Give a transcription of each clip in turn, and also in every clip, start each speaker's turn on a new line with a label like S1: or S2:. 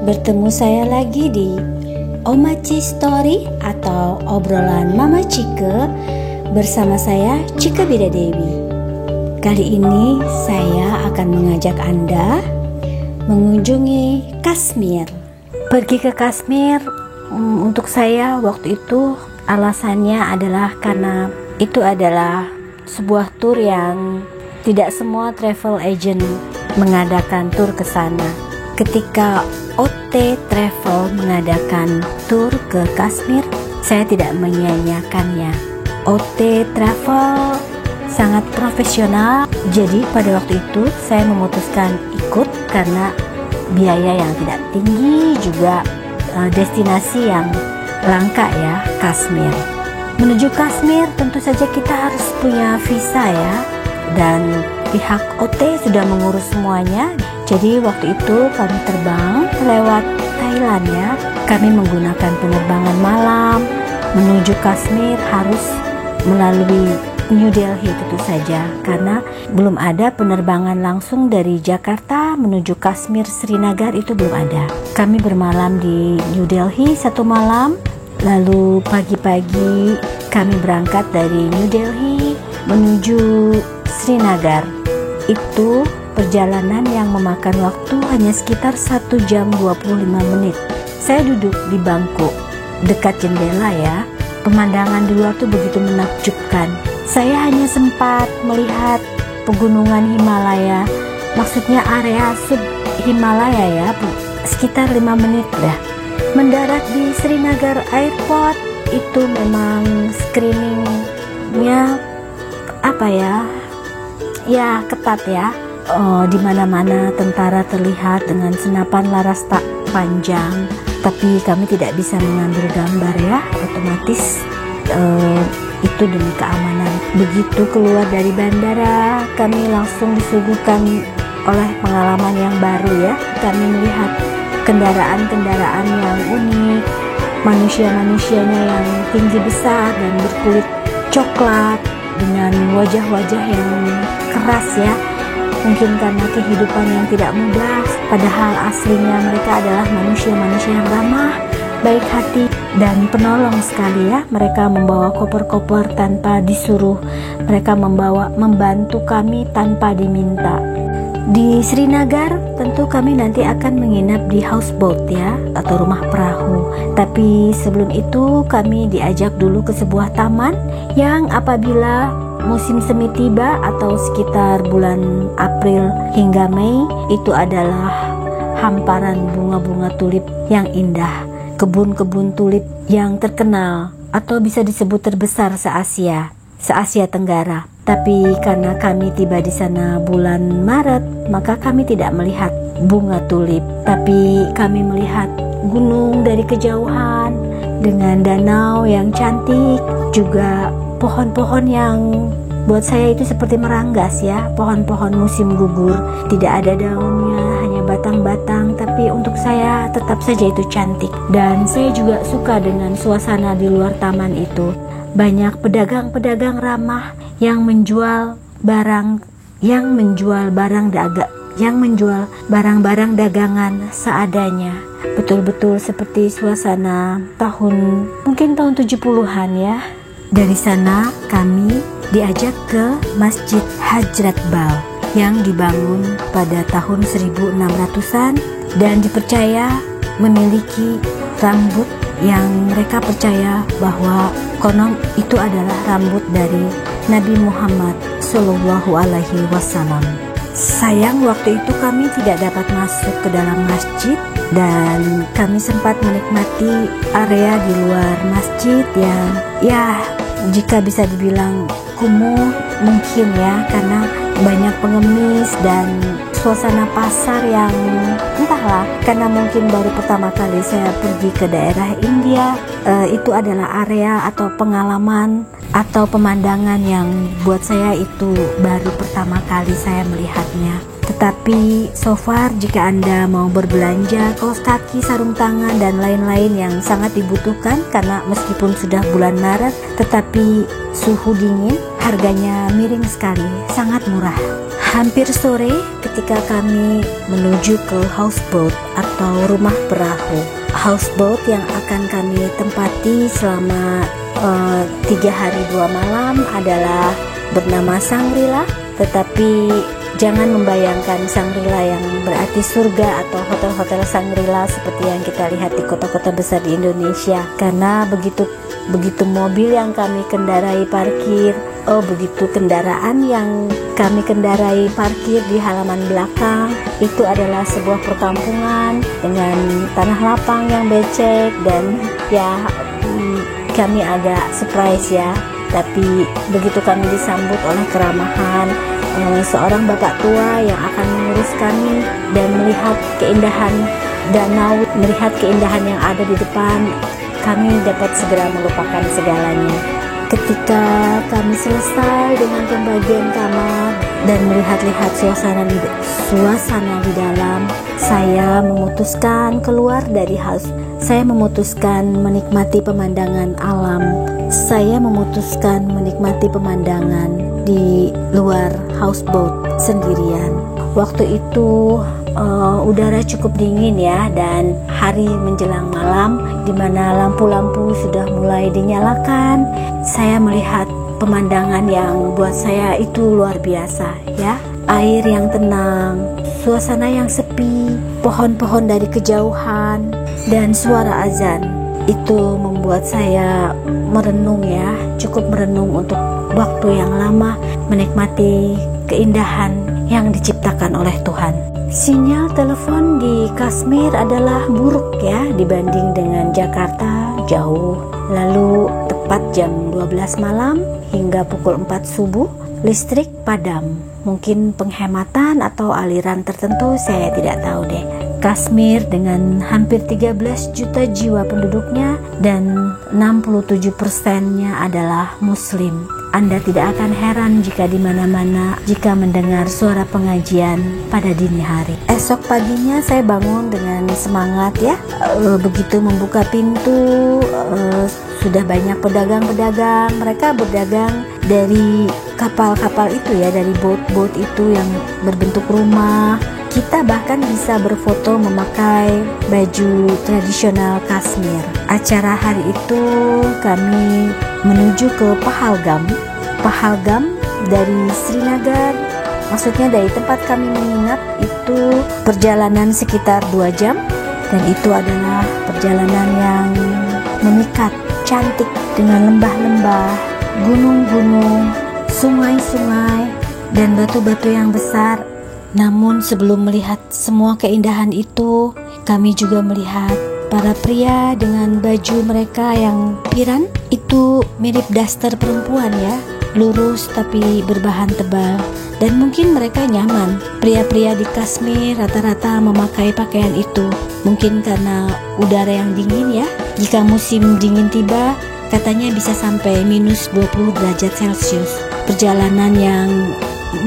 S1: bertemu saya lagi di Omachi Story atau obrolan Mama Chike bersama saya Chike Bidadewi. Kali ini saya akan mengajak Anda mengunjungi Kashmir. Pergi ke Kashmir untuk saya waktu itu alasannya adalah karena itu adalah sebuah tur yang tidak semua travel agent mengadakan tur ke sana. Ketika OT Travel mengadakan tur ke Kashmir, saya tidak menyia-nyiakannya. OT Travel sangat profesional, jadi pada waktu itu saya memutuskan ikut karena biaya yang tidak tinggi, juga destinasi yang langka ya, Kashmir. Menuju Kashmir tentu saja kita harus punya visa ya, dan pihak OT sudah mengurus semuanya. Jadi waktu itu kami terbang lewat Thailand ya. Kami menggunakan penerbangan malam menuju Kashmir, harus melalui New Delhi tentu saja, karena belum ada penerbangan langsung dari Jakarta menuju Kashmir Srinagar, itu belum ada. Kami bermalam di New Delhi satu malam, lalu pagi-pagi kami berangkat dari New Delhi menuju Srinagar. Itu perjalanan yang memakan waktu hanya sekitar 1 jam 25 menit. Saya duduk di bangku dekat jendela ya. Pemandangan di luar tuh begitu menakjubkan. Saya hanya sempat melihat pegunungan Himalaya, maksudnya area sub Himalaya ya, sekitar 5 menit dah. Mendarat di Srinagar Airport itu memang screeningnya ya ketat ya. Di mana-mana tentara terlihat dengan senapan laras tak panjang, tapi kami tidak bisa mengambil gambar ya, otomatis itu demi keamanan. Begitu keluar dari bandara, kami langsung disuguhkan oleh pengalaman yang baru ya. Kami melihat kendaraan-kendaraan yang unik, manusia-manusianya yang tinggi besar dan berkulit coklat dengan wajah-wajah yang keras ya. Mungkin karena kehidupan yang tidak mudah, padahal aslinya mereka adalah manusia-manusia yang ramah, baik hati, dan penolong sekali ya. Mereka membawa koper-koper tanpa disuruh, mereka membantu kami tanpa diminta. Di Srinagar tentu kami nanti akan menginap di houseboat ya, atau rumah perahu. Tapi sebelum itu kami diajak dulu ke sebuah taman yang apabila musim semi tiba atau sekitar bulan April hingga Mei, itu adalah hamparan bunga-bunga tulip yang indah. Kebun-kebun tulip yang terkenal atau bisa disebut terbesar se-Asia Tenggara. Tapi karena kami tiba di sana bulan Maret, maka kami tidak melihat bunga tulip, tapi kami melihat gunung dari kejauhan dengan danau yang cantik, juga pohon-pohon yang buat saya itu seperti meranggas ya, pohon-pohon musim gugur, tidak ada daunnya, hanya batang-batang, tapi untuk saya tetap saja itu cantik. Dan saya juga suka dengan suasana di luar taman itu. Banyak pedagang-pedagang ramah yang menjual barang-barang dagangan seadanya. Betul-betul seperti suasana mungkin tahun 70-an ya. Dari sana kami diajak ke Masjid Hajrat Bal yang dibangun pada tahun 1600-an dan dipercaya memiliki rambut yang mereka percaya bahwa konon itu adalah rambut dari Nabi Muhammad Sallallahu Alaihi Wasallam. Sayang waktu itu kami tidak dapat masuk ke dalam masjid, dan kami sempat menikmati area di luar masjid yang ya jika bisa dibilang kumuh mungkin ya, karena banyak pengemis dan suasana pasar yang entahlah, karena mungkin baru pertama kali saya pergi ke daerah India. Itu adalah area atau pengalaman atau pemandangan yang buat saya itu baru pertama kali saya melihatnya. Tetapi so far jika Anda mau berbelanja kaos kaki, sarung tangan dan lain-lain yang sangat dibutuhkan, karena meskipun sudah bulan Maret tetapi suhu dingin, harganya miring sekali, sangat murah. Hampir sore ketika kami menuju ke houseboat atau rumah perahu. Houseboat yang akan kami tempati selama 3 hari 2 malam adalah bernama Shangri-La, tetapi jangan membayangkan Shangri-La yang berarti surga atau hotel-hotel Shangri-La seperti yang kita lihat di kota-kota besar di Indonesia, karena begitu mobil yang kami kendarai parkir, begitu kendaraan yang kami kendarai parkir di halaman belakang, itu adalah sebuah perkampungan dengan tanah lapang yang becek, dan ya kami agak surprise ya. Tapi begitu kami disambut oleh keramahan seorang bapak tua yang akan mengurus kami dan melihat keindahan danau, melihat keindahan yang ada di depan, kami dapat segera melupakan segalanya. Ketika kami selesai dengan pembagian kamar dan melihat-lihat suasana di dalam, saya memutuskan keluar dari house. Saya memutuskan menikmati pemandangan alam. Saya memutuskan menikmati pemandangan di luar houseboat sendirian. Waktu itu udara cukup dingin ya, dan hari menjelang malam di mana lampu-lampu sudah mulai dinyalakan. Saya melihat pemandangan yang buat saya itu luar biasa ya. Air yang tenang, suasana yang sepi, pohon-pohon dari kejauhan, dan suara azan. Itu membuat saya merenung ya, cukup merenung untuk waktu yang lama, menikmati keindahan yang diciptakan oleh Tuhan. Sinyal telepon di Kashmir adalah buruk ya dibanding dengan Jakarta, jauh. Lalu tepat jam 12 malam hingga pukul 4 subuh, listrik padam. Mungkin penghematan atau aliran tertentu, saya tidak tahu deh. Kashmir dengan hampir 13 juta jiwa penduduknya dan 67%-nya adalah Muslim. Anda tidak akan heran jika di mana-mana jika mendengar suara pengajian pada dini hari. Esok paginya saya bangun dengan semangat ya. Begitu membuka pintu, sudah banyak pedagang-pedagang. Mereka berdagang dari kapal-kapal itu ya, dari boat-boat itu yang berbentuk rumah. Kita bahkan bisa berfoto memakai baju tradisional Kashmir. Acara hari itu kami menuju ke Pahalgam. Pahalgam dari Srinagar, maksudnya dari tempat kami menginap itu perjalanan sekitar 2 jam. Dan itu adalah perjalanan yang memikat, cantik dengan lembah-lembah, gunung-gunung, sungai-sungai, dan batu-batu yang besar. Namun sebelum melihat semua keindahan itu, kami juga melihat para pria dengan baju mereka yang pirang, itu mirip daster perempuan ya, lurus tapi berbahan tebal, dan mungkin mereka nyaman. Pria-pria di Kashmir rata-rata memakai pakaian itu, mungkin karena udara yang dingin ya. Jika musim dingin tiba, katanya bisa sampai minus 20 derajat Celcius. Perjalanan yang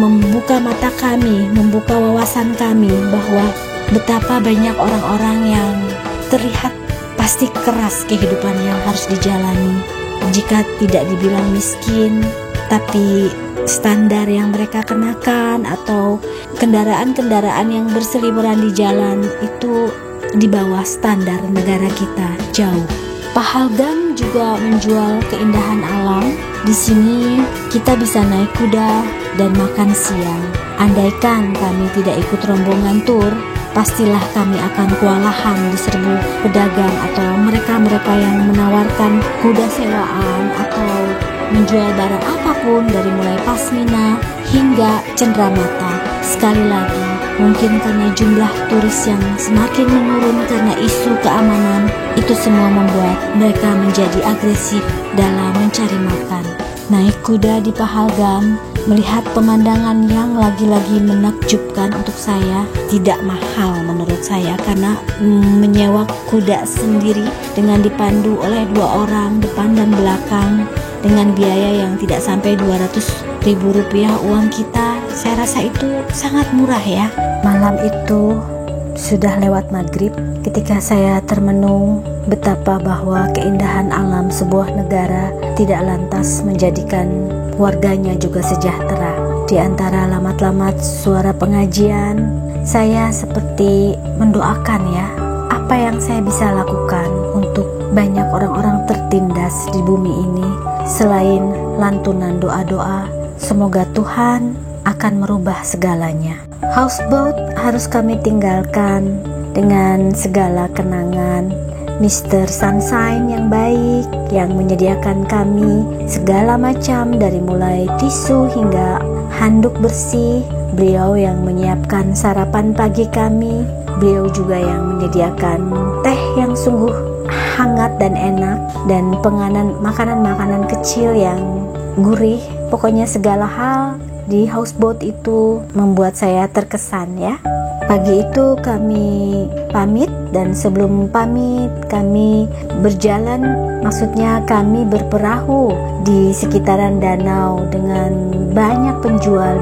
S1: membuka mata kami, membuka wawasan kami bahwa betapa banyak orang-orang yang terlihat pasti keras kehidupan yang harus dijalani. Jika tidak dibilang miskin, tapi standar yang mereka kenakan atau kendaraan-kendaraan yang berseliweran di jalan itu di bawah standar negara kita jauh. Pahalgam juga menjual keindahan alam. Di sini kita bisa naik kuda dan makan siang. Andaikan kami tidak ikut rombongan tur, pastilah kami akan kewalahan diserbu pedagang atau mereka-mereka yang menawarkan kuda sewaan atau menjual barang apapun dari mulai pasmina hingga cenderamata. Sekali lagi, mungkin karena jumlah turis yang semakin menurun karena isu keamanan, itu semua membuat mereka menjadi agresif dalam mencari makan. Naik kuda di Pahalgam, melihat pemandangan yang lagi-lagi menakjubkan untuk saya, tidak mahal menurut saya, karena menyewa kuda sendiri dengan dipandu oleh 2 orang depan dan belakang dengan biaya yang tidak sampai 200.000 rupiah uang kita, saya rasa itu sangat murah ya. Malam itu sudah lewat maghrib ketika saya termenung betapa bahwa keindahan alam sebuah negara tidak lantas menjadikan warganya juga sejahtera. di antara lamat-lamat suara pengajian, saya seperti mendoakan ya, apa yang saya bisa lakukan untuk banyak orang-orang tertindas di bumi ini. Selain lantunan doa-doa, semoga Tuhan akan merubah segalanya. Houseboat harus kami tinggalkan dengan segala kenangan. Mr. Sunshine yang baik, yang menyediakan kami segala macam dari mulai tisu hingga handuk bersih. Beliau yang menyiapkan sarapan pagi kami. Beliau juga yang menyediakan teh yang sungguh hangat dan enak, dan makanan-makanan kecil yang gurih. Pokoknya segala hal di houseboat itu membuat saya terkesan ya. Pagi itu kami pamit, dan sebelum pamit kami berjalan, maksudnya kami berperahu di sekitaran danau dengan banyak penjual,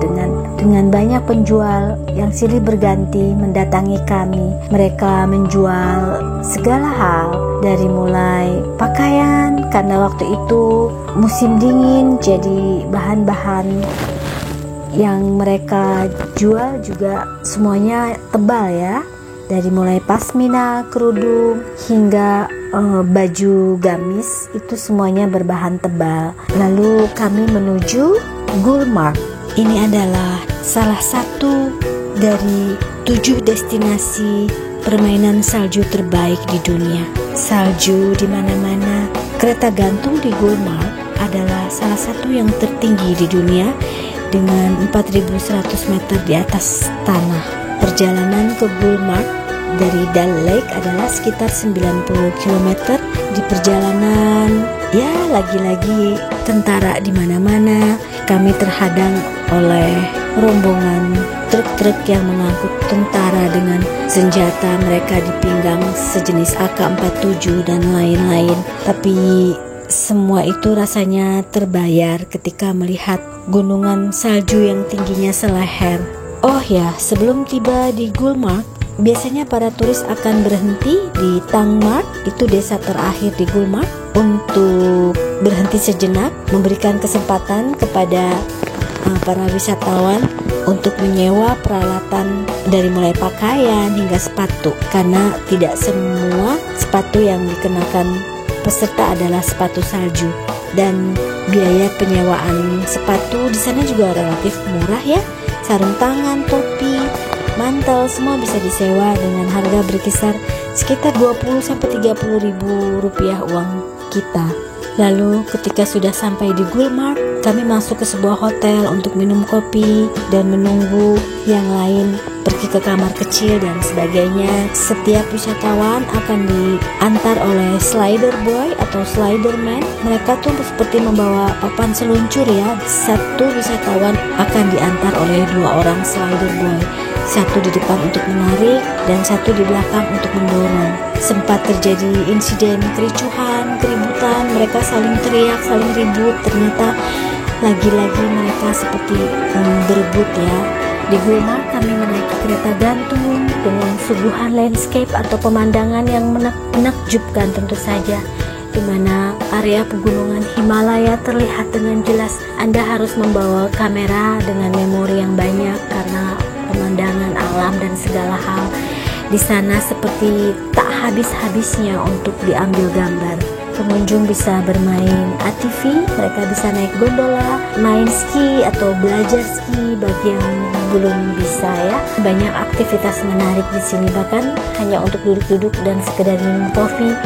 S1: dengan banyak penjual yang silih berganti mendatangi kami. Mereka menjual segala hal, dari mulai pakaian, karena waktu itu musim dingin, jadi bahan-bahan yang mereka jual juga semuanya tebal ya, dari mulai pasmina, kerudung, hingga baju gamis, itu semuanya berbahan tebal. Lalu kami menuju Gulmarg. Ini adalah salah satu dari 7 destinasi permainan salju terbaik di dunia. Salju di mana-mana. Kereta gantung di Gulmarg adalah salah satu yang tertinggi di dunia, dengan 4.100 meter di atas tanah. Perjalanan ke Gulmarg dari Dal Lake adalah sekitar 90 km. Di perjalanan, ya lagi-lagi tentara di mana-mana. Kami terhadang oleh rombongan truk-truk yang mengangkut tentara dengan senjata mereka di pinggang sejenis AK-47 dan lain-lain. Tapi semua itu rasanya terbayar ketika melihat gunungan salju yang tingginya seleher. Oh ya, sebelum tiba di Gulmarg, biasanya para turis akan berhenti di Tangmark, itu desa terakhir di Gulmarg, untuk berhenti sejenak, memberikan kesempatan kepada para wisatawan untuk menyewa peralatan dari mulai pakaian hingga sepatu, karena tidak semua sepatu yang dikenakan peserta adalah sepatu salju, dan biaya penyewaan sepatu di sana juga relatif murah ya. Sarung tangan, topi, mantel semua bisa disewa dengan harga berkisar sekitar 20-30 ribu rupiah uang kita. Lalu ketika sudah sampai di Gulmarg, kami masuk ke sebuah hotel untuk minum kopi dan menunggu yang lain pergi ke kamar kecil dan sebagainya. Setiap wisatawan akan diantar oleh slider boy atau slider man. Mereka tuh seperti membawa papan seluncur ya. Satu wisatawan akan diantar oleh 2 orang slider boy. Satu di depan untuk menarik dan satu di belakang untuk mendorong. Sempat terjadi insiden kericuhan, keributan, mereka saling teriak, saling ribut. Ternyata lagi-lagi mereka seperti berebut ya. Di Gulmarg kami menaiki kereta gantung dengan suguhan landscape atau pemandangan yang menakjubkan tentu saja, di mana area pegunungan Himalaya terlihat dengan jelas. Anda harus membawa kamera dengan memori yang banyak karena pemandangan alam dan segala hal di sana seperti tak habis-habisnya untuk diambil gambar. Pengunjung bisa bermain ATV, mereka bisa naik gondola, main ski atau belajar ski bagi yang belum bisa ya. Banyak aktivitas menarik di sini, bahkan hanya untuk duduk-duduk dan sekedar minum kopi.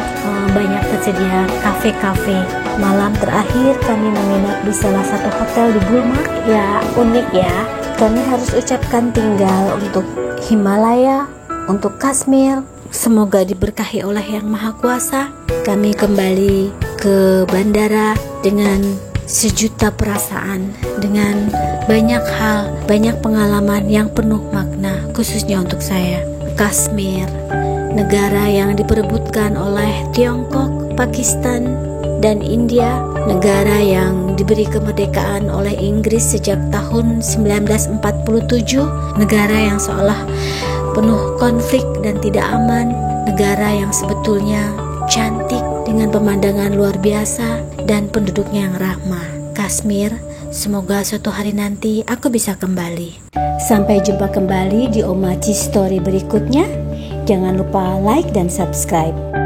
S1: Banyak tersedia kafe-kafe. Malam terakhir kami menginap di salah satu hotel di Gulmarg. Ya unik ya. Kami harus ucapkan tinggal untuk Himalaya, untuk Kashmir. Semoga diberkahi oleh Yang Maha Kuasa. Kami kembali ke bandara dengan sejuta perasaan, dengan banyak hal, banyak pengalaman yang penuh makna, khususnya untuk saya. Kashmir, negara yang diperebutkan oleh Tiongkok, Pakistan, dan India, negara yang diberi kemerdekaan oleh Inggris sejak tahun 1947, negara yang seolah penuh konflik dan tidak aman, negara yang sebetulnya cantik dengan pemandangan luar biasa dan penduduknya yang ramah. Kashmir Semoga suatu hari nanti aku bisa kembali. Sampai jumpa kembali di Omachi Story berikutnya. Jangan lupa like dan subscribe.